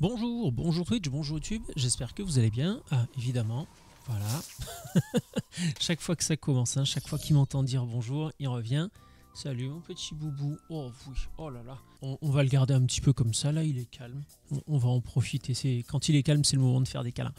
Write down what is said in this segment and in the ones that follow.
Bonjour, bonjour Twitch, bonjour YouTube, j'espère que vous allez bien. Ah, évidemment, voilà. Chaque fois que ça commence, hein, chaque fois qu'il m'entend dire bonjour, il revient. Salut mon petit boubou. Oh oui, oh là là. On va le garder un petit peu comme ça, là il est calme. On va en profiter, quand il est calme c'est le moment de faire des câlins.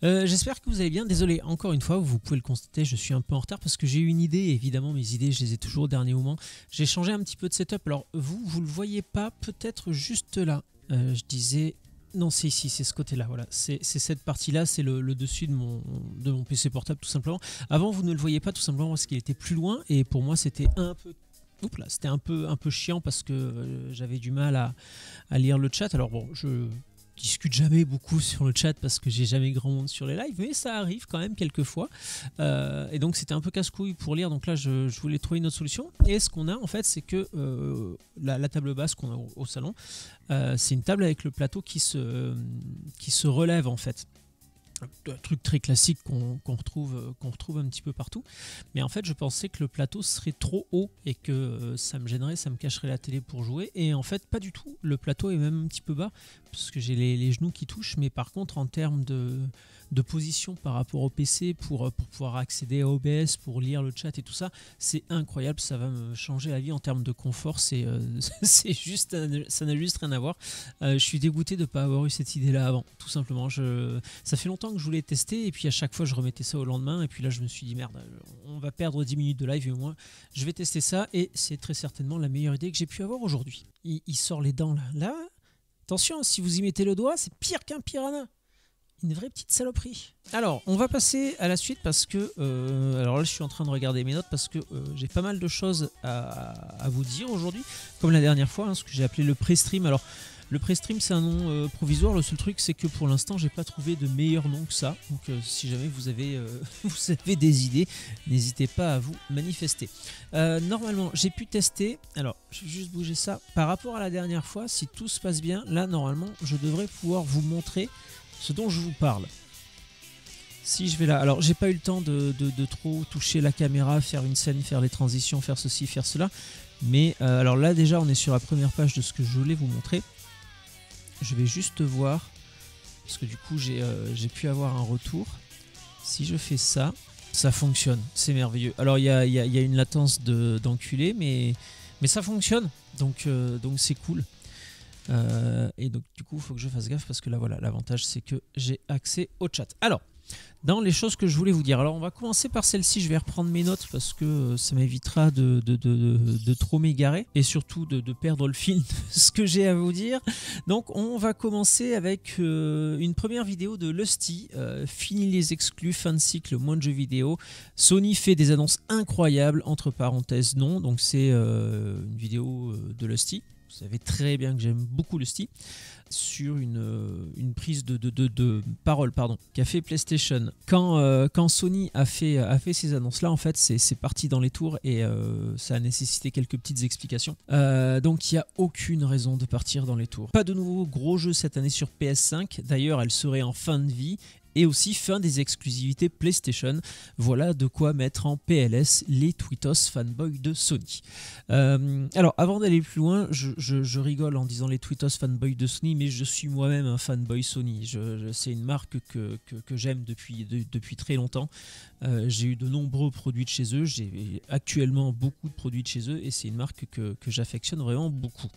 J'espère que vous allez bien. Désolé, encore une fois, vous pouvez le constater, je suis un peu en retard parce que j'ai eu une idée. Évidemment, mes idées, je les ai toujours au dernier moment. J'ai changé un petit peu de setup. Alors vous le voyez pas, peut-être juste là. Je disais... Non, c'est ici, c'est ce côté-là, voilà. C'est cette partie-là, c'est le dessus de mon PC portable, tout simplement. Avant, vous ne le voyez pas, tout simplement, parce qu'il était plus loin, et pour moi, c'était un peu... Oups là, c'était un peu chiant, parce que j'avais du mal à lire le chat. Alors bon, je discute jamais beaucoup sur le chat, parce que j'ai jamais grand monde sur les lives, mais ça arrive quand même quelques fois. Et donc, c'était un peu casse-couille pour lire, donc là, je voulais trouver une autre solution. Et ce qu'on a, en fait, c'est que la table basse qu'on a au salon, c'est une table avec le plateau qui se relève en fait. Un truc très classique qu'on retrouve un petit peu partout. Mais en fait, je pensais que le plateau serait trop haut et que ça me gênerait, ça me cacherait la télé pour jouer. Et en fait, pas du tout. Le plateau est même un petit peu bas parce que j'ai les genoux qui touchent. Mais par contre, en termes de position par rapport au PC pour pouvoir accéder à OBS, pour lire le chat et tout ça, c'est incroyable. Ça va me changer la vie en termes de confort. C'est juste, ça n'a juste rien à voir. Je suis dégoûté de ne pas avoir eu cette idée-là avant, tout simplement. Ça fait longtemps que je voulais tester et puis à chaque fois je remettais ça au lendemain et puis là je me suis dit merde, on va perdre 10 minutes de live et au moins je vais tester ça et c'est très certainement la meilleure idée que j'ai pu avoir aujourd'hui. Il sort les dents là, attention, si vous y mettez le doigt, c'est pire qu'un piranha. Une vraie petite saloperie. Alors, on va passer à la suite parce que... alors là, je suis en train de regarder mes notes parce que j'ai pas mal de choses à vous dire aujourd'hui. Comme la dernière fois, ce que j'ai appelé le pré-stream. Alors, le pré-stream, c'est un nom provisoire. Le seul truc, c'est que pour l'instant, j'ai pas trouvé de meilleur nom que ça. Donc, si jamais vous avez, vous avez des idées, n'hésitez pas à vous manifester. Normalement, j'ai pu tester. Alors, je vais juste bouger ça. Par rapport à la dernière fois, si tout se passe bien, là, normalement, je devrais pouvoir vous montrer ce dont je vous parle. Si je vais là, alors j'ai pas eu le temps de trop toucher la caméra, faire une scène, faire les transitions, faire ceci, faire cela, mais alors là déjà on est sur la première page de ce que je voulais vous montrer. Je vais juste voir, parce que du coup j'ai pu avoir un retour. Si je fais ça, ça fonctionne, c'est merveilleux. Alors il y a une latence d'enculé, mais ça fonctionne, donc c'est cool. Et donc du coup il faut que je fasse gaffe parce que là voilà, l'avantage c'est que j'ai accès au chat. Alors dans les choses que je voulais vous dire, alors on va commencer par celle-ci. Je vais reprendre mes notes parce que ça m'évitera de trop m'égarer et surtout de perdre le fil de ce que j'ai à vous dire. Donc on va commencer avec une première vidéo de Lusty. Fini les exclus, fin de cycle, moins de jeux vidéo. Sony fait des annonces incroyables, entre parenthèses non. Donc c'est une vidéo de Lusty. Vous savez très bien que j'aime beaucoup Lusty, sur une prise de parole qu'a fait PlayStation. Quand Sony a fait ces annonces-là, en fait, c'est parti dans les tours et ça a nécessité quelques petites explications. Donc il n'y a aucune raison de partir dans les tours. Pas de nouveaux gros jeux cette année sur PS5. D'ailleurs, elle serait en fin de vie. Et aussi fin des exclusivités PlayStation. Voilà de quoi mettre en PLS les tweetos fanboys de Sony. Alors avant d'aller plus loin, je rigole en disant les tweetos fanboys de Sony, mais je suis moi-même un fanboy Sony. C'est une marque que j'aime depuis très longtemps. J'ai eu de nombreux produits de chez eux, j'ai actuellement beaucoup de produits de chez eux et c'est une marque que j'affectionne vraiment beaucoup.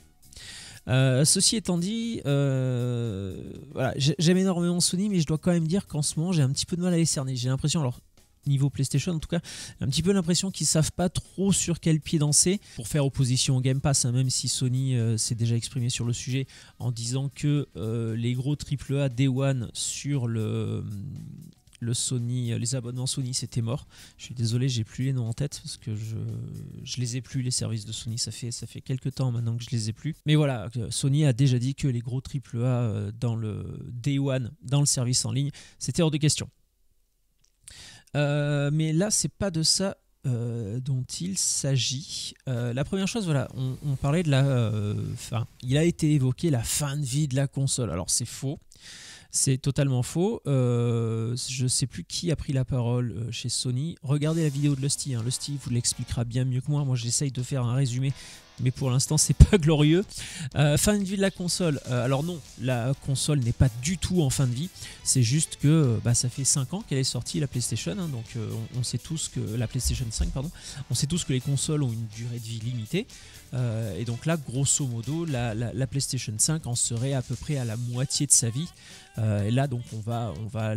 Ceci étant dit, voilà, j'aime énormément Sony, mais je dois quand même dire qu'en ce moment j'ai un petit peu de mal à les cerner. J'ai l'impression, alors niveau PlayStation en tout cas, un petit peu l'impression qu'ils savent pas trop sur quel pied danser pour faire opposition au Game Pass, hein, même si Sony s'est déjà exprimé sur le sujet en disant que les gros AAA Day One sur Sony, les abonnements Sony, c'était mort. Je suis désolé, j'ai plus les noms en tête parce que je les ai plus, les services de Sony. Ça fait quelques temps maintenant que je les ai plus. Mais voilà, Sony a déjà dit que les gros AAA dans le Day One, dans le service en ligne, c'était hors de question. Mais là, c'est pas de ça dont il s'agit. La première chose, voilà, on parlait de il a été évoqué la fin de vie de la console. Alors c'est faux. C'est totalement faux. Je ne sais plus qui a pris la parole chez Sony. Regardez la vidéo de Lusty. Lusty vous l'expliquera bien mieux que moi. Moi, j'essaye de faire un résumé mais pour l'instant c'est pas glorieux. Fin de vie de la console, alors non, la console n'est pas du tout en fin de vie, c'est juste que ça fait 5 ans qu'elle est sortie, la PlayStation, hein, donc on sait tous que la PlayStation 5, pardon, on sait tous que les consoles ont une durée de vie limitée, et donc là grosso modo la PlayStation 5 en serait à peu près à la moitié de sa vie, et là donc on va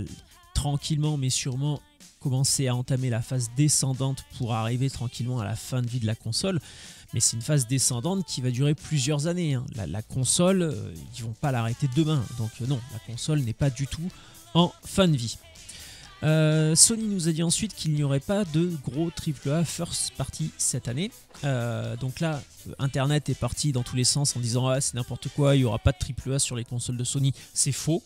tranquillement mais sûrement commencer à entamer la phase descendante pour arriver tranquillement à la fin de vie de la console. Mais c'est une phase descendante qui va durer plusieurs années, hein. La console, ils vont pas l'arrêter demain. Donc non, la console n'est pas du tout en fin de vie. Sony nous a dit ensuite qu'il n'y aurait pas de gros AAA first party cette année. Donc là, Internet est parti dans tous les sens en disant ah, c'est n'importe quoi, il n'y aura pas de AAA sur les consoles de Sony. C'est faux.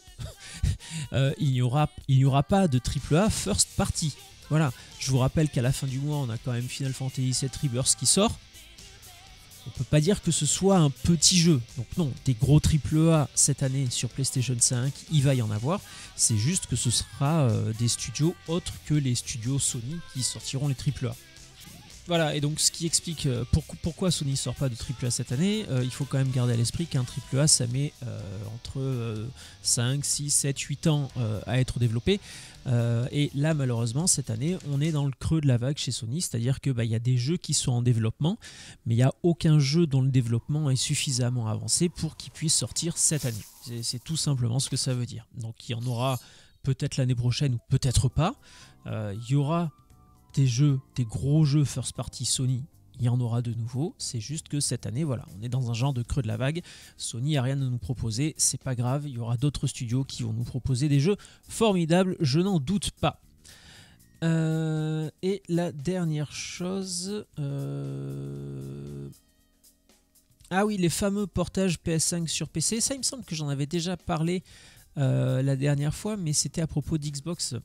Il n'y aura pas de AAA first party. Voilà. Je vous rappelle qu'à la fin du mois, on a quand même Final Fantasy VII Rebirth qui sort. On peut pas dire que ce soit un petit jeu. Donc non, des gros AAA cette année sur PlayStation 5, il va y en avoir. C'est juste que ce sera des studios autres que les studios Sony qui sortiront les AAA. Voilà, et donc ce qui explique pourquoi Sony ne sort pas de AAA cette année. Il faut quand même garder à l'esprit qu'un AAA, ça met entre 5, 6, 7, 8 ans à être développé. Et là, malheureusement, cette année, on est dans le creux de la vague chez Sony, c'est-à-dire qu'il y a des jeux qui sont en développement, mais il n'y a aucun jeu dont le développement est suffisamment avancé pour qu'il puisse sortir cette année. C'est tout simplement ce que ça veut dire. Donc il y en aura peut-être l'année prochaine ou peut-être pas. Il y aura des jeux, des gros jeux first party Sony, il y en aura de nouveau. C'est juste que cette année, voilà, on est dans un genre de creux de la vague. Sony n'a rien à nous proposer, c'est pas grave. Il y aura d'autres studios qui vont nous proposer des jeux formidables, je n'en doute pas. Et la dernière chose, ah oui, les fameux portages PS5 sur PC. Ça, il me semble que j'en avais déjà parlé la dernière fois, mais c'était à propos d'Xbox.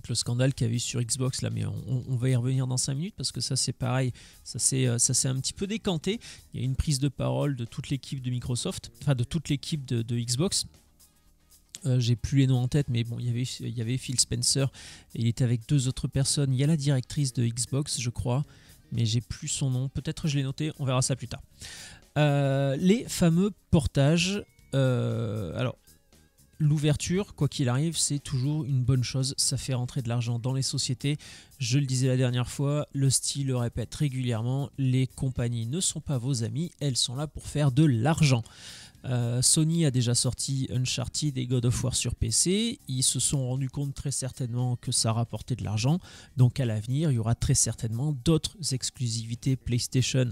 Le scandale qu'il y a eu sur Xbox là, mais on va y revenir dans 5 minutes parce que ça c'est pareil, ça s'est un petit peu décanté. Il y a une prise de parole de toute l'équipe de Microsoft, enfin de toute l'équipe de Xbox. J'ai plus les noms en tête, mais bon, il y avait Phil Spencer, et il était avec 2 autres personnes. Il y a la directrice de Xbox, je crois, mais j'ai plus son nom. Peut-être je l'ai noté, on verra ça plus tard. Les fameux portages. Alors, l'ouverture, quoi qu'il arrive, c'est toujours une bonne chose. Ça fait rentrer de l'argent dans les sociétés. Je le disais la dernière fois, le style le répète régulièrement, les compagnies ne sont pas vos amis, elles sont là pour faire de l'argent. Sony a déjà sorti Uncharted et God of War sur PC. Ils se sont rendus compte très certainement que ça rapportait de l'argent. Donc à l'avenir, il y aura très certainement d'autres exclusivités PlayStation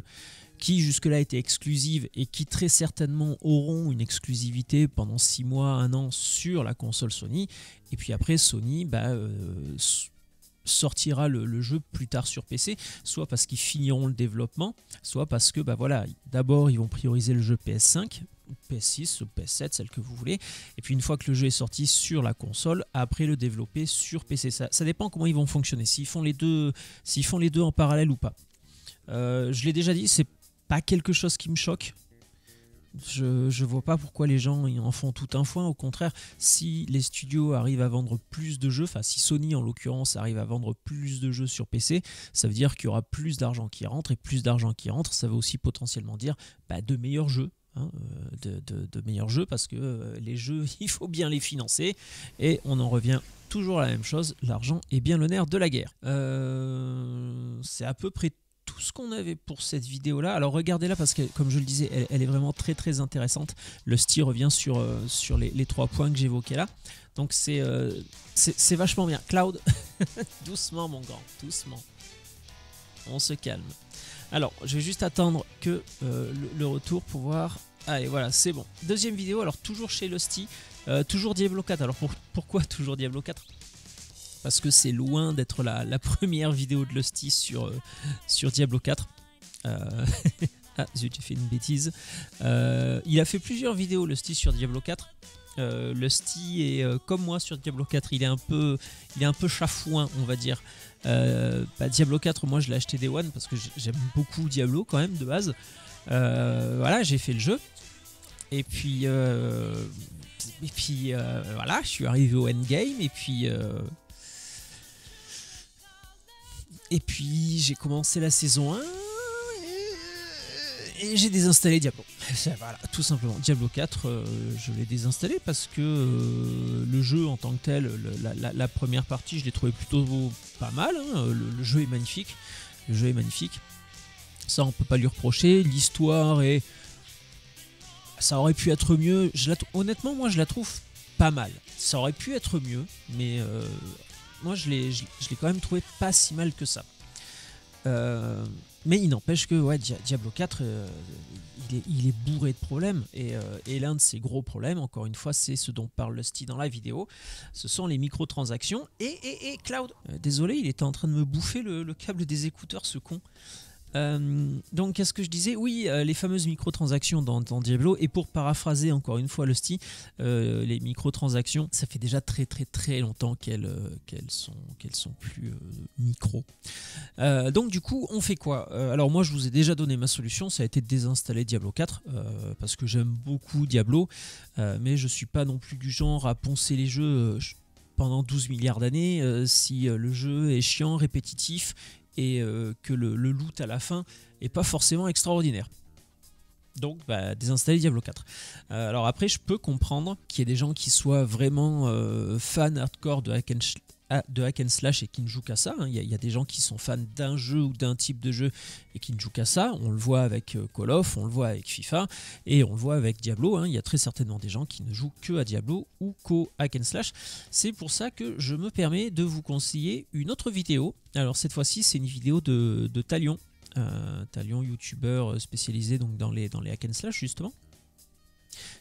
qui jusque-là étaient exclusives et qui très certainement auront une exclusivité pendant 6 mois, 1 an sur la console Sony. Et puis après, Sony sortira le jeu plus tard sur PC, soit parce qu'ils finiront le développement, soit parce que voilà, d'abord ils vont prioriser le jeu PS5, PS6 ou PS7, celle que vous voulez, et puis une fois que le jeu est sorti sur la console, après le développer sur PC. Ça dépend comment ils vont fonctionner, s'ils font les deux en parallèle ou pas. Je l'ai déjà dit, c'est pas quelque chose qui me choque. Je vois pas pourquoi les gens en font tout un foin. Au contraire, si les studios arrivent à vendre plus de jeux, enfin si Sony en l'occurrence arrive à vendre plus de jeux sur PC, ça veut dire qu'il y aura plus d'argent qui rentre, et plus d'argent qui rentre, ça veut aussi potentiellement dire de meilleurs jeux. De meilleurs jeux, parce que les jeux, il faut bien les financer, et on en revient toujours à la même chose, l'argent est bien le nerf de la guerre. C'est à peu près tout ce qu'on avait pour cette vidéo là. Alors regardez-la parce que comme je le disais, elle est vraiment très très intéressante. Le style revient sur les 3 points que j'évoquais là, donc c'est vachement bien. Cloud, doucement mon grand, doucement, on se calme. Alors je vais juste attendre que le retour pour voir. Allez, voilà, c'est bon. Deuxième vidéo, alors toujours chez Lusty, toujours Diablo 4. Alors pourquoi toujours Diablo 4 ? Parce que c'est loin d'être la première vidéo de Lusty sur Diablo 4. Ah zut, j'ai fait une bêtise. Il a fait plusieurs vidéos Lusty sur Diablo 4. Lusty est comme moi sur Diablo 4, il est un peu chafouin, on va dire. Diablo 4, moi je l'ai acheté Day One parce que j'aime beaucoup Diablo quand même de base. Voilà, j'ai fait le jeu. Et puis voilà, je suis arrivé au endgame, et puis j'ai commencé la saison 1. Et j'ai désinstallé Diablo. Voilà, tout simplement. Diablo 4, je l'ai désinstallé parce que le jeu en tant que tel, la première partie, je l'ai trouvé plutôt pas mal. Hein. Le jeu est magnifique. Le jeu est magnifique. Ça, on peut pas lui reprocher. L'histoire est... Ça aurait pu être mieux. Honnêtement, moi, je la trouve pas mal. Ça aurait pu être mieux, mais moi, je l'ai quand même trouvé pas si mal que ça. Mais il n'empêche que ouais, Diablo 4, il est bourré de problèmes. Et l'un de ces gros problèmes, encore une fois, c'est ce dont parle Lusty dans la vidéo. Ce sont les microtransactions. Et Cloud, désolé, il était en train de me bouffer le câble des écouteurs, ce con. Donc qu'est-ce que je disais? Oui, les fameuses microtransactions dans Diablo, et pour paraphraser encore une fois Lusty, les microtransactions, ça fait déjà très très très longtemps qu'elles sont plus micro. Donc du coup on fait quoi? Alors moi je vous ai déjà donné ma solution, ça a été de désinstaller Diablo 4 parce que j'aime beaucoup Diablo, mais je suis pas non plus du genre à poncer les jeux pendant 12 milliards d'années si le jeu est chiant, répétitif, et que le loot à la fin est pas forcément extraordinaire. Donc désinstaller Diablo 4. Alors après, je peux comprendre qu'il y ait des gens qui soient vraiment fans hardcore de hack and slash et qui ne jouent qu'à ça. Il y a des gens qui sont fans d'un jeu ou d'un type de jeu et qui ne jouent qu'à ça. On le voit avec Call of, on le voit avec FIFA et on le voit avec Diablo. Il y a très certainement des gens qui ne jouent que à Diablo ou qu'au hack and slash. C'est pour ça que je me permets de vous conseiller une autre vidéo. Alors cette fois-ci, c'est une vidéo de Talion. Talion, youtubeur spécialisé donc dans les hack and slash justement,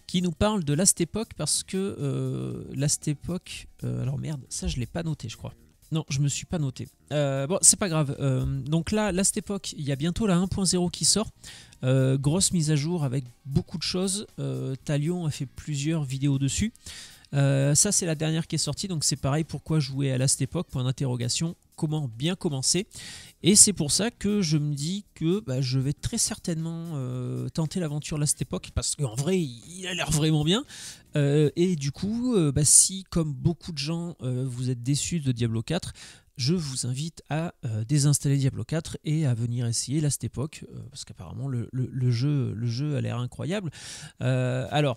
qui nous parle de Last Epoch parce que Last Epoch, alors merde, ça je l'ai pas noté je crois. Non, je me suis pas noté. Bon, c'est pas grave. Donc là, Last Epoch, il y a bientôt la 1.0 qui sort. Grosse mise à jour avec beaucoup de choses. Talion a fait plusieurs vidéos dessus. Ça c'est la dernière qui est sortie, donc c'est pareil, pourquoi jouer à Last Epoch, point d'interrogation, comment bien commencer. Et c'est pour ça que je me dis que je vais très certainement tenter l'aventure Last Epoch, parce qu'en vrai il a l'air vraiment bien. Et du coup, si comme beaucoup de gens vous êtes déçus de Diablo 4, je vous invite à désinstaller Diablo 4 et à venir essayer Last Epoch, parce qu'apparemment le jeu a l'air incroyable. Alors,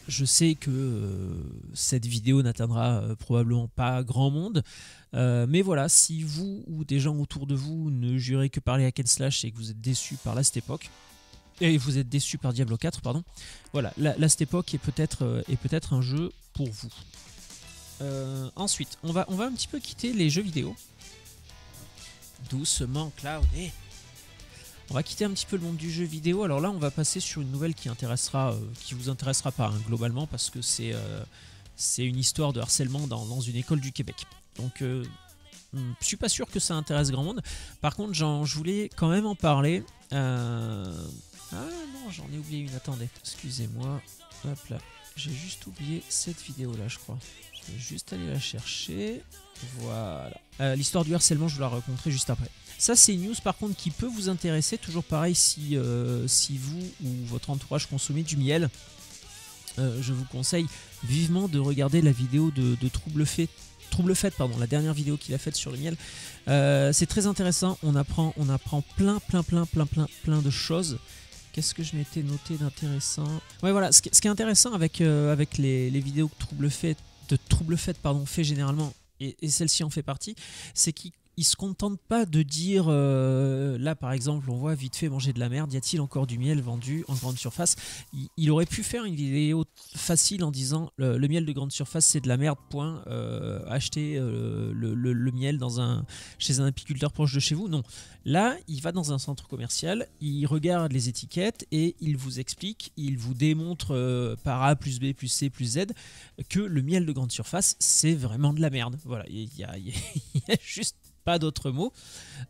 je sais que cette vidéo n'atteindra probablement pas grand monde, mais voilà, si vous ou des gens autour de vous ne jurez que par les hack and slash et que vous êtes déçus par Last Epoch, et vous êtes déçus par Diablo 4, pardon, voilà, Last Epoch est peut-être un jeu pour vous. Ensuite, on va un petit peu quitter les jeux vidéo. Doucement, Cloud. On va quitter un petit peu le monde du jeu vidéo. Alors là, on va passer sur une nouvelle qui vous intéressera pas globalement, parce que c'est une histoire de harcèlement dans une école du Québec. Donc, je suis pas sûr que ça intéresse grand monde. Par contre, je voulais quand même en parler. Ah non, j'en ai oublié une. Attendez, excusez-moi. Hop là, j'ai juste oublié cette vidéo là, je crois. Je vais juste aller la chercher. Voilà. L'histoire du harcèlement, je vous la raconterai juste après. Ça, c'est une news par contre qui peut vous intéresser. Toujours pareil, si vous ou votre entourage consommez du miel, je vous conseille vivement de regarder la vidéo de Trouble-Fête, pardon, la dernière vidéo qu'il a faite sur le miel. C'est très intéressant. On apprend plein de choses. Qu'est-ce que je m'étais noté d'intéressant? Ouais, voilà. Ce qui est intéressant avec les vidéos que Trouble-Fête fait généralement, et celle-ci en fait partie, c'est qu'il se contente pas de dire là par exemple on voit vite fait manger de la merde, y a-t-il encore du miel vendu en grande surface? Il aurait pu faire une vidéo facile en disant le miel de grande surface c'est de la merde, point, acheter le miel chez un apiculteur proche de chez vous. Non, là il va dans un centre commercial, il regarde les étiquettes et il vous explique, il vous démontre par A plus B plus C plus Z que le miel de grande surface c'est vraiment de la merde. Voilà, il y a juste pas d'autres mots,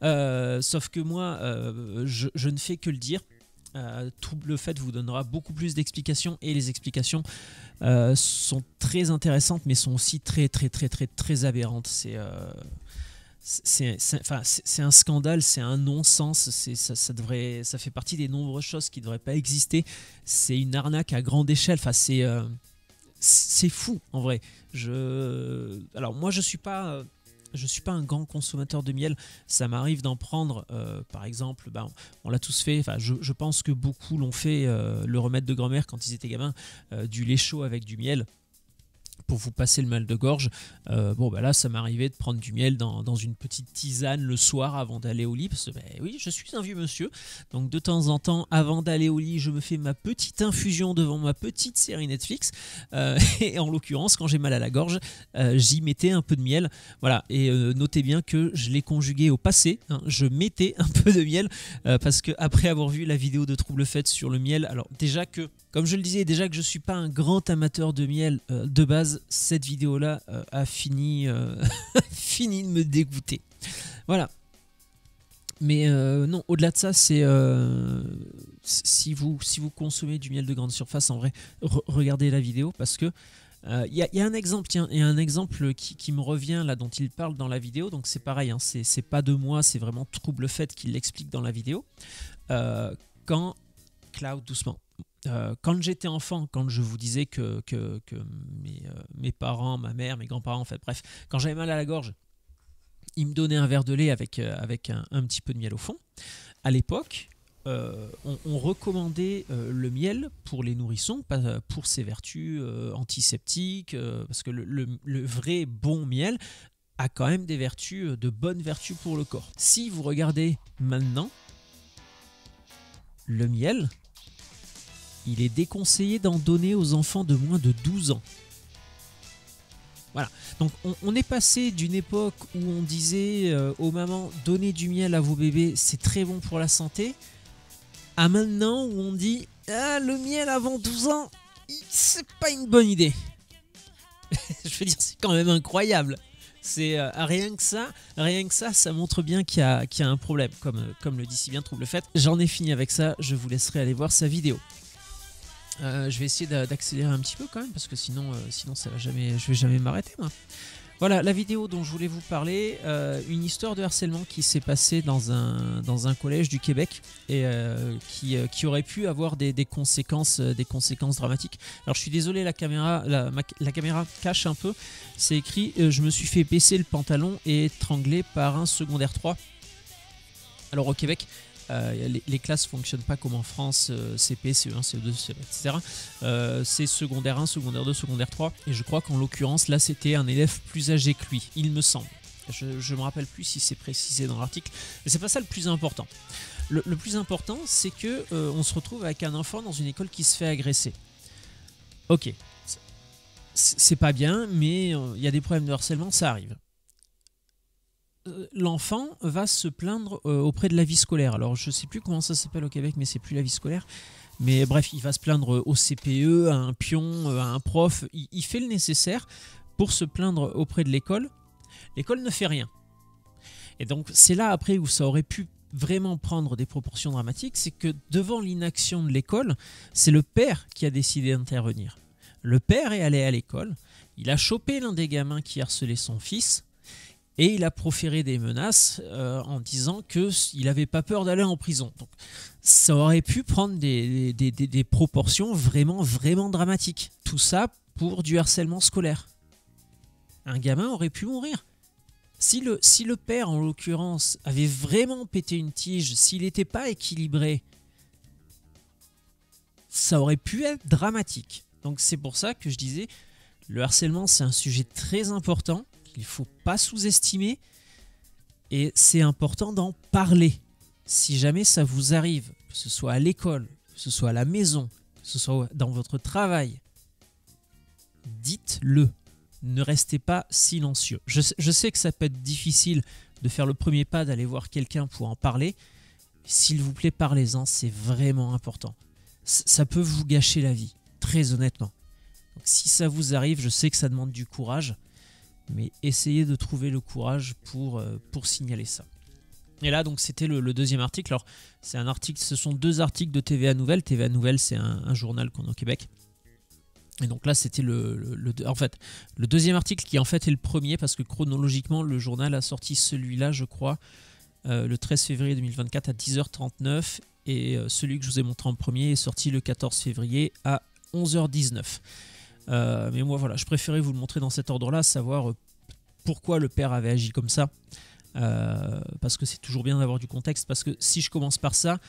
sauf que moi je ne fais que le dire. Trouble-Fête vous donnera beaucoup plus d'explications, et les explications sont très intéressantes mais sont aussi très aberrantes. C'est un scandale, c'est un non-sens, ça fait partie des nombreuses choses qui ne devraient pas exister. C'est une arnaque à grande échelle, enfin, c'est fou en vrai. Alors moi je suis pas je suis pas un grand consommateur de miel. Ça m'arrive d'en prendre, par exemple, on l'a tous fait. Enfin, je pense que beaucoup l'ont fait, le remède de grand-mère quand ils étaient gamins, du lait chaud avec du miel pour vous passer le mal de gorge. Là, ça m'arrivait de prendre du miel dans une petite tisane le soir avant d'aller au lit, parce que oui, je suis un vieux monsieur, donc de temps en temps, avant d'aller au lit, je me fais ma petite infusion devant ma petite série Netflix, et en l'occurrence, quand j'ai mal à la gorge, j'y mettais un peu de miel, voilà, et notez bien que je l'ai conjugué au passé, hein, je mettais un peu de miel, parce que après avoir vu la vidéo de Trouble Fête sur le miel, alors déjà que, comme je le disais, déjà que je suis pas un grand amateur de miel de base, cette vidéo-là a fini, fini de me dégoûter. Voilà. Mais non, au-delà de ça, c'est si vous consommez du miel de grande surface, en vrai, regardez la vidéo parce que il y a un exemple, tiens, il y a un exemple qui me revient là dont il parle dans la vidéo. Donc c'est pareil, hein, c'est pas de moi, c'est vraiment Trouble Fête qui l'explique dans la vidéo. Quand Cloud, doucement. Quand j'étais enfant, quand je vous disais que mes parents, ma mère, mes grands-parents, en fait, bref, quand j'avais mal à la gorge, ils me donnaient un verre de lait avec un petit peu de miel au fond. À l'époque, on recommandait le miel pour les nourrissons, pour ses vertus antiseptiques, parce que le vrai bon miel a quand même des vertus, de bonnes vertus pour le corps. Si vous regardez maintenant, le miel, il est déconseillé d'en donner aux enfants de moins de 12 ans. Voilà, donc on est passé d'une époque où on disait aux mamans, donnez du miel à vos bébés, c'est très bon pour la santé, à maintenant où on dit, le miel avant 12 ans, c'est pas une bonne idée. Je veux dire, c'est quand même incroyable. C'est rien que ça montre bien qu'il y a un problème, comme le dit si bien Trouble Fête. J'en ai fini avec ça, je vous laisserai aller voir sa vidéo. Je vais essayer d'accélérer un petit peu quand même parce que sinon ça va jamais, je vais jamais m'arrêter moi. Voilà la vidéo dont je voulais vous parler, une histoire de harcèlement qui s'est passée dans un collège du Québec et qui aurait pu avoir des conséquences dramatiques. Alors je suis désolé, la caméra cache un peu, c'est écrit je me suis fait baisser le pantalon et étranglé par un secondaire 3. Alors au Québec, les classes ne fonctionnent pas comme en France, CP, CE1, CE2, etc. C'est secondaire 1, secondaire 2, secondaire 3. Et je crois qu'en l'occurrence, là, c'était un élève plus âgé que lui, il me semble. Je ne me rappelle plus si c'est précisé dans l'article. Mais c'est pas ça le plus important. Le plus important, c'est que on se retrouve avec un enfant dans une école qui se fait agresser. Ok, c'est pas bien, mais il y a des problèmes de harcèlement, ça arrive. L'enfant va se plaindre auprès de la vie scolaire. Alors je sais plus comment ça s'appelle au Québec, mais c'est plus la vie scolaire. Mais bref, il va se plaindre au CPE, à un pion, à un prof. Il fait le nécessaire pour se plaindre auprès de l'école. L'école ne fait rien. Et donc c'est là après où ça aurait pu vraiment prendre des proportions dramatiques, c'est que devant l'inaction de l'école, c'est le père qui a décidé d'intervenir. Le père est allé à l'école, il a chopé l'un des gamins qui harcelait son fils, et il a proféré des menaces en disant qu'il n'avait pas peur d'aller en prison. Donc, ça aurait pu prendre des proportions vraiment, vraiment dramatiques. Tout ça pour du harcèlement scolaire. Un gamin aurait pu mourir. Si le père, en l'occurrence, avait vraiment pété une tige, s'il n'était pas équilibré, ça aurait pu être dramatique. Donc c'est pour ça que je disais, le harcèlement, c'est un sujet très important. Il ne faut pas sous-estimer et c'est important d'en parler. Si jamais ça vous arrive, que ce soit à l'école, que ce soit à la maison, que ce soit dans votre travail, dites-le. Ne restez pas silencieux. Je sais que ça peut être difficile de faire le premier pas, d'aller voir quelqu'un pour en parler. S'il vous plaît, parlez-en, c'est vraiment important. Ça peut vous gâcher la vie, très honnêtement. Donc, si ça vous arrive, je sais que ça demande du courage, mais essayez de trouver le courage pour signaler ça. Et là, donc, c'était le deuxième article. Alors, c'est un article, ce sont deux articles de TVA Nouvelles. TVA Nouvelles, c'est un journal qu'on a au Québec. Et donc là, c'était le deuxième article qui en fait est le premier, parce que chronologiquement, le journal a sorti celui-là, je crois, le 13 février 2024 à 10h39. Et celui que je vous ai montré en premier est sorti le 14 février à 11h19. Mais moi, voilà, je préférais vous le montrer dans cet ordre-là, savoir pourquoi le père avait agi comme ça. Parce que c'est toujours bien d'avoir du contexte, parce que si je commence par ça,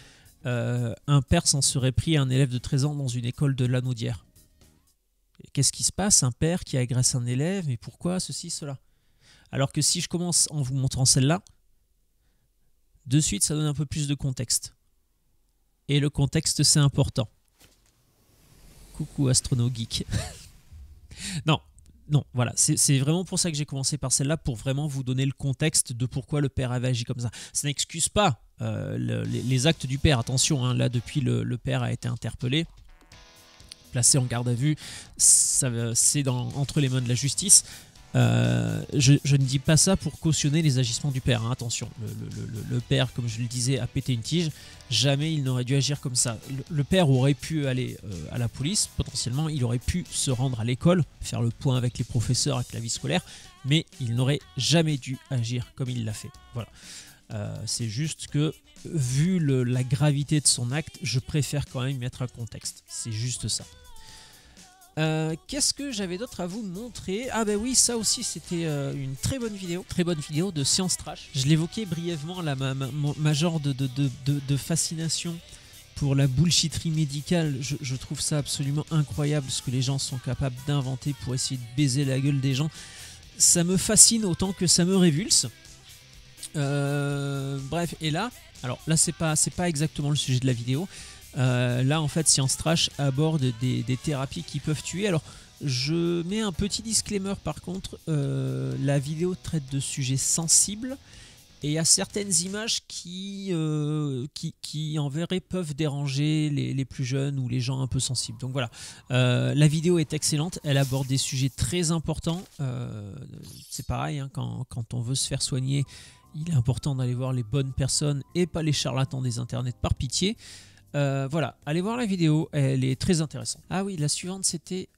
un père s'en serait pris à un élève de 13 ans dans une école de Lanaudière. Qu'est-ce qui se passe? Un père qui agresse un élève, mais pourquoi ceci, cela? Alors que si je commence en vous montrant celle-là, de suite ça donne un peu plus de contexte. Et le contexte, c'est important. Coucou Astrono Geek. Non, voilà, c'est vraiment pour ça que j'ai commencé par celle-là, pour vraiment vous donner le contexte de pourquoi le père avait agi comme ça. Ça n'excuse pas les actes du père, attention, hein, là depuis le père a été interpellé, placé en garde à vue, c'est entre les mains de la justice. Je ne dis pas ça pour cautionner les agissements du père, hein, attention, le père, comme je le disais, a pété une tige, jamais il n'aurait dû agir comme ça. Le père aurait pu aller à la police, potentiellement il aurait pu se rendre à l'école, faire le point avec les professeurs, avec la vie scolaire, mais il n'aurait jamais dû agir comme il l'a fait. Voilà. C'est juste que, vu la gravité de son acte, je préfère quand même mettre un contexte, c'est juste ça. Qu'est-ce que j'avais d'autre à vous montrer? Ah bah oui, ça aussi c'était une très bonne vidéo de Science Trash. Je l'évoquais brièvement là, ma genre de fascination pour la bullshitterie médicale. Je trouve ça absolument incroyable ce que les gens sont capables d'inventer pour essayer de baiser la gueule des gens. Ça me fascine autant que ça me révulse. Bref, et là, alors là c'est pas exactement le sujet de la vidéo. Là en fait Science Trash aborde des thérapies qui peuvent tuer. Alors je mets un petit disclaimer par contre, la vidéo traite de sujets sensibles et il y a certaines images qui en vrai peuvent déranger les plus jeunes ou les gens un peu sensibles. Donc voilà, la vidéo est excellente, elle aborde des sujets très importants. C'est pareil, hein, quand on veut se faire soigner, il est important d'aller voir les bonnes personnes et pas les charlatans des internets, par pitié. Voilà, allez voir la vidéo, elle est très intéressante. Ah oui, la suivante c'était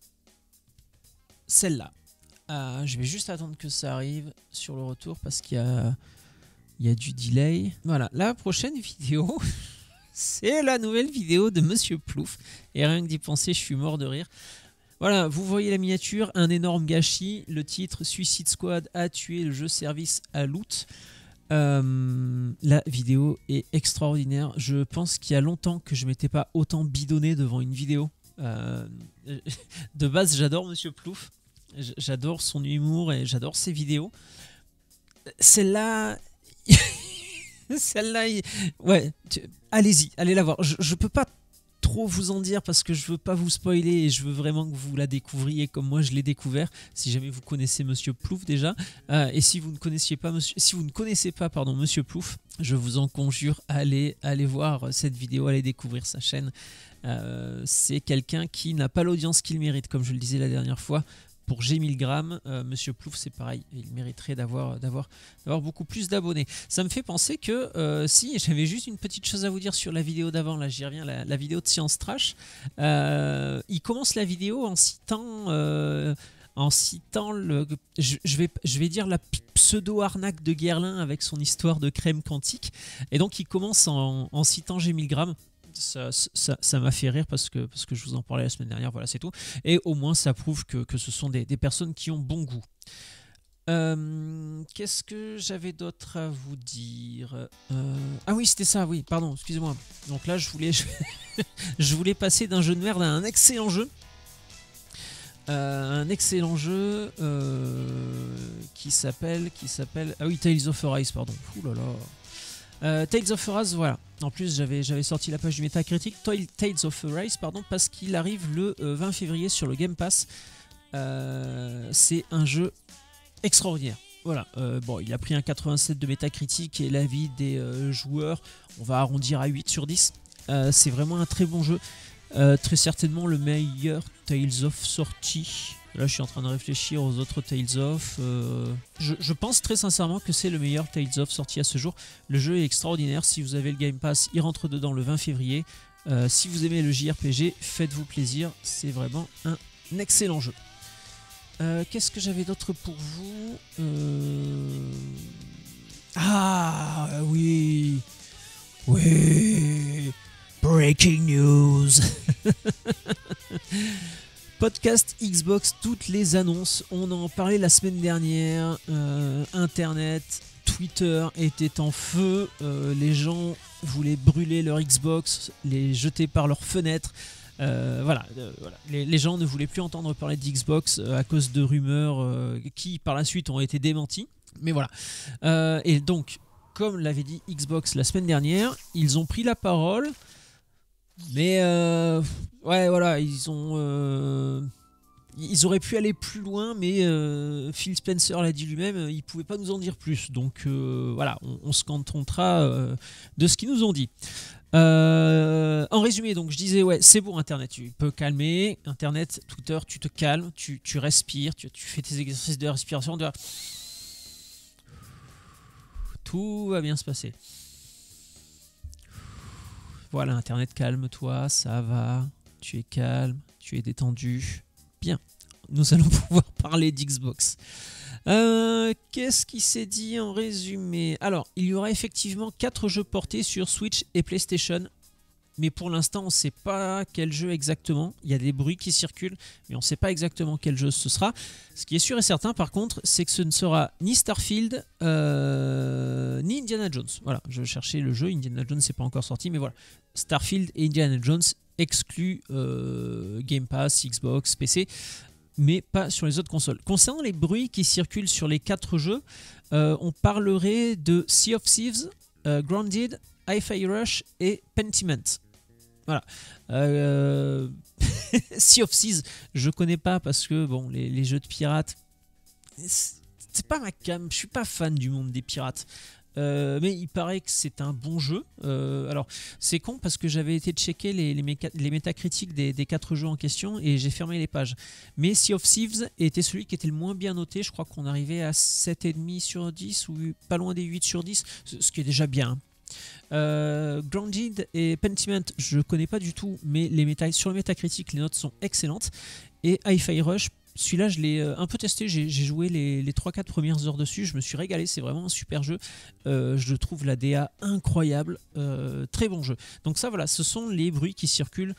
celle-là. Je vais juste attendre que ça arrive sur le retour parce qu'il y a du delay. Voilà, la prochaine vidéo, c'est la nouvelle vidéo de Monsieur Plouf. Et rien que d'y penser, je suis mort de rire. Voilà, vous voyez la miniature, un énorme gâchis. Le titre, Suicide Squad a tué le jeu service à loot. La vidéo est extraordinaire. Je pense qu'il y a longtemps que je m'étais pas autant bidonné devant une vidéo. De base, j'adore Monsieur Plouf. J'adore son humour et j'adore ses vidéos. Celle-là... ouais, allez-y, allez la voir. Je peux pas trop vous en dire parce que je veux pas vous spoiler et je veux vraiment que vous la découvriez comme moi je l'ai découvert, si jamais vous connaissez Monsieur Plouf déjà. Et si vous ne connaissez pas Monsieur Plouf, je vous en conjure, allez voir cette vidéo, allez découvrir sa chaîne. C'est quelqu'un qui n'a pas l'audience qu'il mérite, comme je le disais la dernière fois. Pour G1000 grammes, Monsieur Plouf, c'est pareil, il mériterait d'avoir beaucoup plus d'abonnés. Ça me fait penser que, si, j'avais juste une petite chose à vous dire sur la vidéo d'avant, là j'y reviens, la vidéo de Science Trash. Il commence la vidéo en citant je vais dire la pseudo-arnaque de Guerlain avec son histoire de crème quantique. Et donc il commence en citant G1000 grammes. Ça m'a fait rire parce que je vous en parlais la semaine dernière, voilà, c'est tout. Et au moins ça prouve que ce sont des personnes qui ont bon goût. Qu'est-ce que j'avais d'autre à vous dire? Ah oui, c'était ça, oui, pardon, excusez-moi. Donc là je voulais passer d'un jeu de merde à un excellent jeu. Qui s'appelle ah oui, Tales of Arise, pardon. Ouh là là. Tales of Arise, voilà. En plus, j'avais sorti la page du Metacritic, Tales of Arise, pardon, parce qu'il arrive le 20 février sur le Game Pass. C'est un jeu extraordinaire. Voilà. Bon, il a pris un 87 de Metacritic et l'avis des joueurs, on va arrondir à 8 sur 10. C'est vraiment un très bon jeu. Très certainement le meilleur Tales of sorti. Là je suis en train de réfléchir aux autres Tales of. Je pense très sincèrement que c'est le meilleur Tales of sorti à ce jour. Le jeu est extraordinaire. Si vous avez le Game Pass, il rentre dedans le 20 février. Si vous aimez le JRPG, faites-vous plaisir. C'est vraiment un excellent jeu. Qu'est-ce que j'avais d'autre pour vous? Ah oui. Oui. Breaking news. Podcast Xbox, toutes les annonces, on en parlait la semaine dernière, Internet, Twitter était en feu, les gens voulaient brûler leur Xbox, les jeter par leurs fenêtres. Voilà. Les gens ne voulaient plus entendre parler d'Xbox à cause de rumeurs qui par la suite ont été démenties. Mais voilà. Et donc, comme l'avait dit Xbox la semaine dernière, ils ont pris la parole. Mais ouais, voilà, ils auraient pu aller plus loin, mais Phil Spencer l'a dit lui-même, il pouvait pas nous en dire plus. Donc voilà, on se contentera de ce qu'ils nous ont dit. En résumé, donc je disais, ouais, c'est bon Internet, tu peux calmer. Internet, Twitter, tu te calmes, tu respires, tu fais tes exercices de respiration, tout va bien se passer. Voilà, Internet, calme-toi, ça va, tu es calme, tu es détendu. Bien, nous allons pouvoir parler d'Xbox. Qu'est-ce qui s'est dit en résumé? Alors, il y aura effectivement 4 jeux portés sur Switch et PlayStation. Mais pour l'instant, on ne sait pas quel jeu exactement. Il y a des bruits qui circulent, mais on ne sait pas exactement quel jeu ce sera. Ce qui est sûr et certain, par contre, c'est que ce ne sera ni Starfield, ni Indiana Jones. Voilà, je cherchais le jeu. Indiana Jones, c'est pas encore sorti, mais voilà. Starfield et Indiana Jones excluent Game Pass, Xbox, PC, mais pas sur les autres consoles. Concernant les bruits qui circulent sur les 4 jeux, on parlerait de Sea of Thieves, Grounded, Hi-Fi Rush et Pentiment. Voilà. Sea of Thieves, je connais pas parce que bon, les jeux de pirates, c'est pas ma cam. Je suis pas fan du monde des pirates. Mais il paraît que c'est un bon jeu. Alors, c'est con parce que j'avais été checker les métacritiques des 4 jeux en question et j'ai fermé les pages. Mais Sea of Thieves était celui qui était le moins bien noté. Je crois qu'on arrivait à 7,5 sur 10 ou pas loin des 8 sur 10, ce qui est déjà bien. Grounded et Pentiment, je connais pas du tout, mais sur le Metacritic, les notes sont excellentes. Et Hi-Fi Rush, celui-là, je l'ai un peu testé. J'ai joué les 3-4 premières heures dessus. Je me suis régalé. C'est vraiment un super jeu. Je trouve la DA incroyable. Très bon jeu. Donc, ça, voilà, ce sont les bruits qui circulent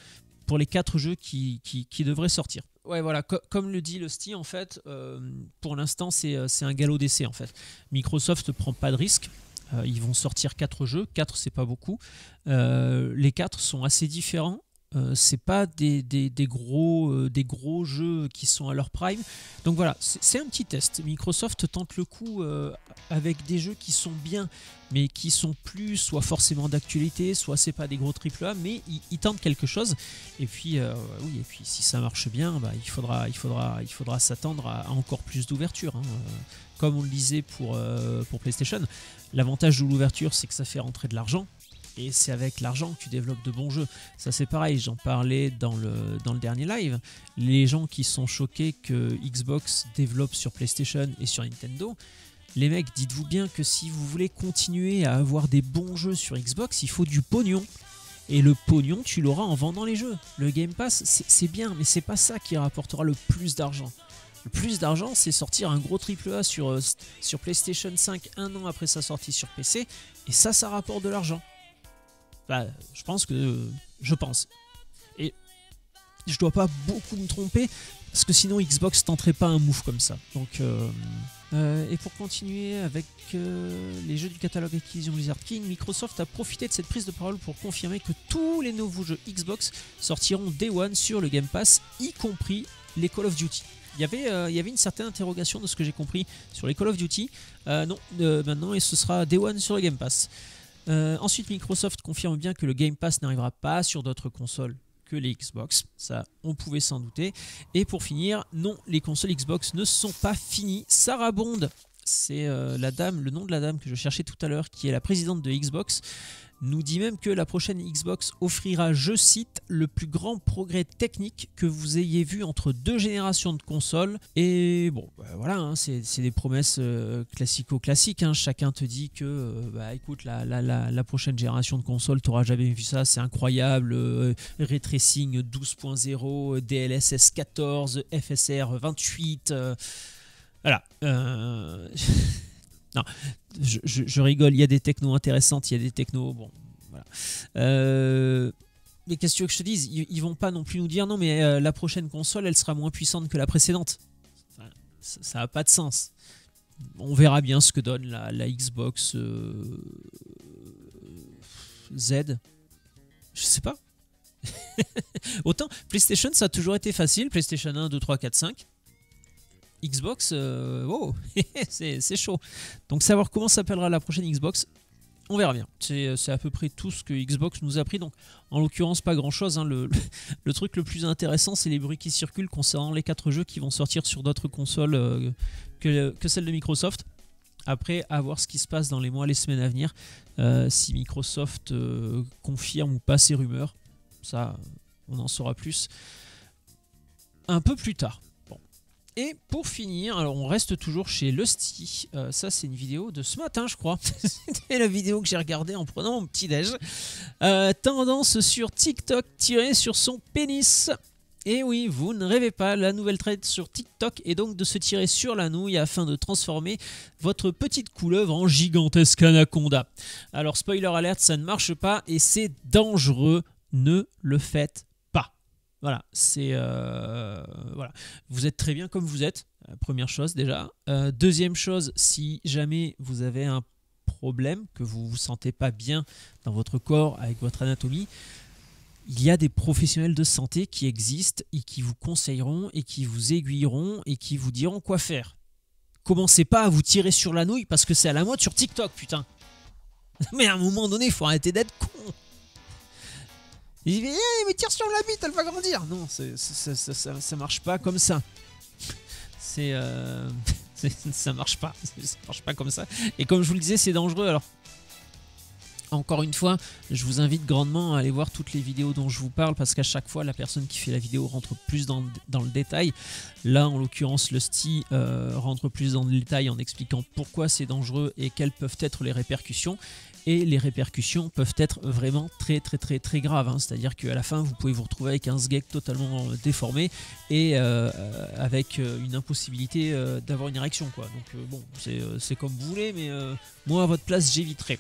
pour les 4 jeux qui devraient sortir. Ouais, voilà, comme le dit Lusty, en fait, pour l'instant, c'est un galop d'essai. En fait, Microsoft ne prend pas de risque. Ils vont sortir 4 jeux, 4 c'est pas beaucoup. Les 4 sont assez différents. C'est pas des gros jeux qui sont à leur prime. Donc voilà, c'est un petit test. Microsoft tente le coup avec des jeux qui sont bien, mais qui sont plus soit forcément d'actualité, soit c'est pas des gros AAA, mais ils tentent quelque chose. Et puis oui, et puis si ça marche bien, bah, il faudra s'attendre à encore plus d'ouverture. Hein. Comme on le disait pour PlayStation, l'avantage de l'ouverture, c'est que ça fait rentrer de l'argent. Et c'est avec l'argent que tu développes de bons jeux. Ça c'est pareil, j'en parlais dans le dernier live. Les gens qui sont choqués que Xbox développe sur PlayStation et sur Nintendo, les mecs, dites-vous bien que si vous voulez continuer à avoir des bons jeux sur Xbox, il faut du pognon. Et le pognon, tu l'auras en vendant les jeux. Le Game Pass, c'est bien, mais c'est pas ça qui rapportera le plus d'argent. Le plus d'argent, c'est sortir un gros AAA sur PlayStation 5 un an après sa sortie sur PC, et ça rapporte de l'argent. Bah, je pense. Et je dois pas beaucoup me tromper, parce que sinon Xbox tenterait pas un move comme ça. Donc, et pour continuer avec les jeux du catalogue Activision Blizzard King, Microsoft a profité de cette prise de parole pour confirmer que tous les nouveaux jeux Xbox sortiront Day One sur le Game Pass, y compris les Call of Duty. Il y avait une certaine interrogation de ce que j'ai compris sur les Call of Duty. Non, maintenant, et ce sera Day One sur le Game Pass. Ensuite, Microsoft confirme bien que le Game Pass n'arrivera pas sur d'autres consoles que les Xbox. Ça, on pouvait s'en douter. Et pour finir, non, les consoles Xbox ne sont pas finies. Sarah Bond, c'est le nom de la dame que je cherchais tout à l'heure, qui est la présidente de Xbox, nous dit même que la prochaine Xbox offrira, je cite, le plus grand progrès technique que vous ayez vu entre 2 générations de consoles. Et bon, bah voilà, hein, c'est des promesses classico-classiques. Hein. Chacun te dit que, écoute, la prochaine génération de consoles, tu n'auras jamais vu ça, c'est incroyable. Ray Tracing 12.0, DLSS 14, FSR 28. Voilà. Non, je rigole, il y a des technos intéressantes, il y a des technos, bon, voilà. mais qu'est-ce que tu veux que je te dise? Ils vont pas non plus nous dire non, mais la prochaine console, elle sera moins puissante que la précédente. Enfin, ça n'a pas de sens. On verra bien ce que donne la Xbox Z. Je sais pas. Autant PlayStation, ça a toujours été facile. PlayStation 1, 2, 3, 4, 5. Xbox, oh, c'est chaud. Donc savoir comment s'appellera la prochaine Xbox, on verra bien. C'est à peu près tout ce que Xbox nous a pris. Donc en l'occurrence, pas grand chose. Hein. Le truc le plus intéressant, c'est les bruits qui circulent concernant les 4 jeux qui vont sortir sur d'autres consoles que celle de Microsoft. Après, à voir ce qui se passe dans les mois, les semaines à venir. Si Microsoft confirme ou pas ces rumeurs. Ça, on en saura plus un peu plus tard. Bon. Et pour finir, alors on reste toujours chez Lusty. Ça, c'est une vidéo de ce matin, je crois. C'était la vidéo que j'ai regardée en prenant mon petit-déj. Tendance sur TikTok, tirer sur son pénis. Et oui, vous ne rêvez pas, la nouvelle trend sur TikTok est donc de se tirer sur la nouille afin de transformer votre petite couleuvre en gigantesque anaconda. Alors, spoiler alert, ça ne marche pas et c'est dangereux. Ne le faites pas. Voilà, c'est voilà. Vous êtes très bien comme vous êtes. Première chose déjà. Deuxième chose, si jamais vous avez un problème, que vous vous sentez pas bien dans votre corps avec votre anatomie, il y a des professionnels de santé qui existent et qui vous conseilleront et qui vous aiguilleront et qui vous diront quoi faire. Commencez pas à vous tirer sur la nouille parce que c'est à la mode sur TikTok, putain. Mais à un moment donné, il faut arrêter d'être con. Il dit, mais tire sur la bite, elle va grandir. Non, ça marche pas comme ça. Ça marche pas. Ça marche pas comme ça. Et comme je vous le disais, c'est dangereux. Alors, encore une fois, je vous invite grandement à aller voir toutes les vidéos dont je vous parle parce qu'à chaque fois, la personne qui fait la vidéo rentre plus dans le détail. Là, en l'occurrence, Lusty rentre plus dans le détail en expliquant pourquoi c'est dangereux et quelles peuvent être les répercussions. Et les répercussions peuvent être vraiment très graves. Hein. C'est-à-dire qu'à la fin, vous pouvez vous retrouver avec un sgeg totalement déformé et avec une impossibilité d'avoir une érection, quoi. Donc bon, c'est comme vous voulez, mais moi, à votre place, j'éviterai.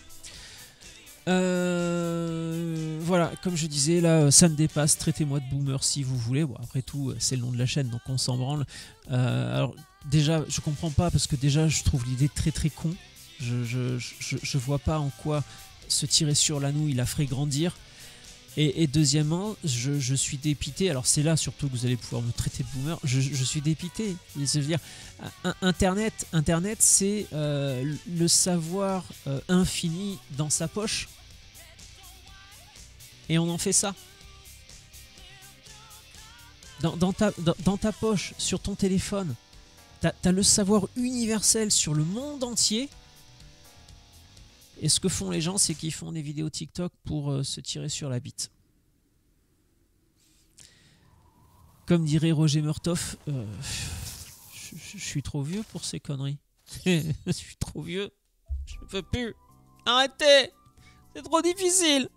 Voilà, comme je disais, là, ça me dépasse. Traitez-moi de boomer si vous voulez. Bon, après tout, c'est le nom de la chaîne, donc on s'en branle. Alors, déjà, je comprends pas parce que déjà, je trouve l'idée très con. Je vois pas en quoi se tirer sur la nouille la ferait grandir. Et deuxièmement, je suis dépité. Alors c'est là surtout que vous allez pouvoir me traiter de boomer. Je suis dépité. Je veux dire, Internet c'est le savoir infini dans sa poche. Et on en fait ça. Dans ta poche, sur ton téléphone, t'as le savoir universel sur le monde entier. Et ce que font les gens, c'est qu'ils font des vidéos TikTok pour se tirer sur la bite. Comme dirait Roger Murtoff, je suis trop vieux pour ces conneries. Je suis trop vieux. Je ne peux plus. Arrêtez. C'est trop difficile.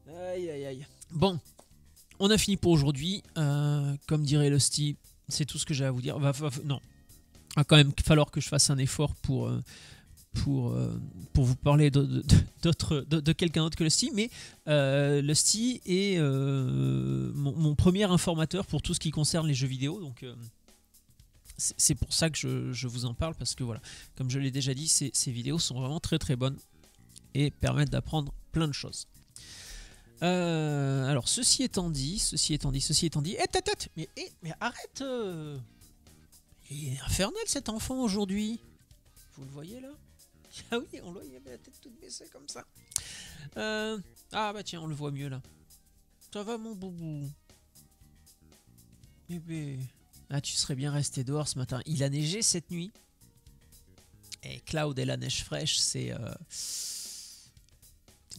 Aïe, aïe, aïe. Bon, on a fini pour aujourd'hui. Comme dirait Lusty, c'est tout ce que j'ai à vous dire. Non, il va quand même falloir que je fasse un effort pour vous parler de quelqu'un d'autre que Lusty, mais Lusty est mon premier informateur pour tout ce qui concerne les jeux vidéo, donc c'est pour ça que je vous en parle, parce que voilà, comme je l'ai déjà dit, ces vidéos sont vraiment très bonnes et permettent d'apprendre plein de choses. Alors ceci étant dit, mais arrête, il est infernal cet enfant aujourd'hui, vous le voyez là? Ah oui, on le voit, il avait la tête toute baissée comme ça. Ah bah tiens, on le voit mieux là. Ça va mon boubou? Bébé. Ah, tu serais bien resté dehors ce matin. Il a neigé cette nuit. Et Cloud et la neige fraîche, c'est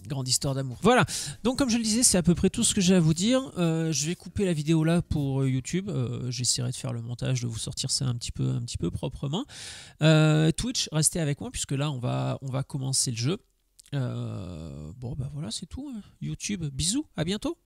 une grande histoire d'amour. Voilà, donc comme je le disais, c'est à peu près tout ce que j'ai à vous dire. Je vais couper la vidéo là pour YouTube. J'essaierai de faire le montage, de vous sortir ça un petit peu proprement. Twitch, restez avec moi puisque là on va commencer le jeu. Bon bah voilà, c'est tout. YouTube, bisous, à bientôt.